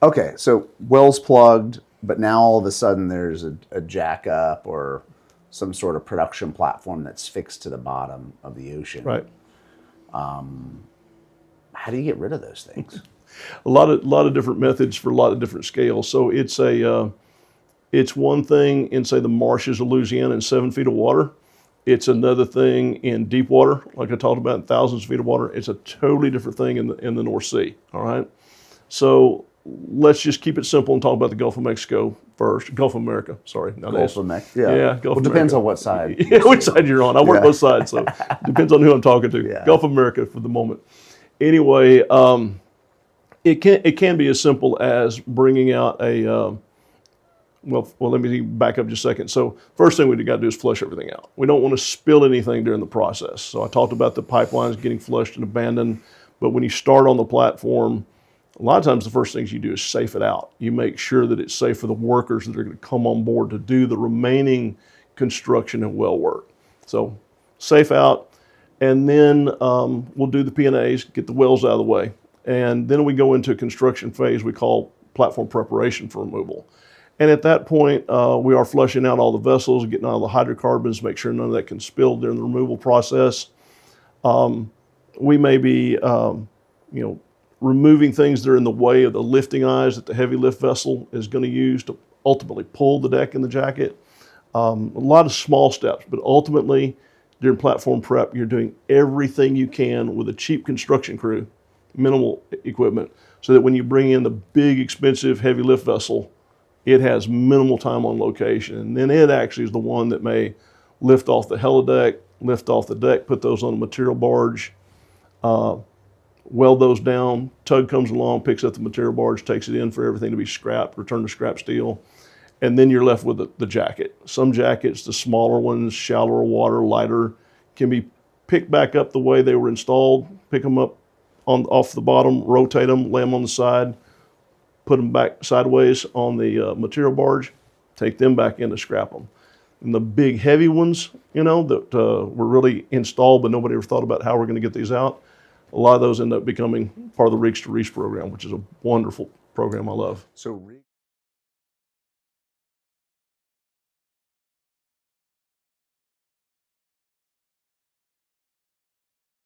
Okay, so well's plugged, but now all of a sudden there's a jack up or some sort of production platform that's fixed to the bottom of the ocean. Right. How do you get rid of those things? A lot of different methods for a lot of different scales. So it's one thing in, say, the marshes of Louisiana in 7 feet of water. It's another thing in deep water, like I talked about, in thousands of feet of water. It's a totally different thing in the North Sea. All right. So let's just keep it simple and talk about the Gulf of Mexico first. Gulf of America, sorry. Gulf of Mexico. Yeah. Yeah, Gulf Well, of depends America. on what side. Yeah, which side you're on. I work both sides, so depends on who I'm talking to. Yeah. Gulf of America for the moment. Anyway, it can be as simple as bringing out a well, let me back up just a second. So first thing we got to do is flush everything out. We don't want to spill anything during the process. So I talked about the pipelines getting flushed and abandoned, but when you start on the platform, a lot of times the first things you do is safe it out. You make sure that it's safe for the workers that are going to come on board to do the remaining construction and well work. So safe out, and then we'll do the P&As, get the wells out of the way. And then we go into a construction phase we call platform preparation for removal. And at that point, we are flushing out all the vessels, getting all the hydrocarbons, make sure none of that can spill during the removal process. We may be, removing things that are in the way of the lifting eyes that the heavy lift vessel is going to use to ultimately pull the deck and the jacket. A lot of small steps, but ultimately, during platform prep, you're doing everything you can with a cheap construction crew, minimal equipment, so that when you bring in the big, expensive, heavy lift vessel, it has minimal time on location. And then it actually is the one that may lift off the helideck, lift off the deck, put those on a material barge, weld those down. Tug comes along, picks up the material barge, takes it in for everything to be scrapped, returned to scrap steel. And then you're left with the jacket. Some jackets, the smaller ones, shallower water, lighter, can be picked back up the way they were installed, pick them up off the bottom, rotate them, lay them on the side, put them back sideways on the material barge, take them back in to scrap them. And the big heavy ones, that were really installed, but nobody ever thought about how we're going to get these out. A lot of those end up becoming part of the Reach to Reach program, which is a wonderful program I love. So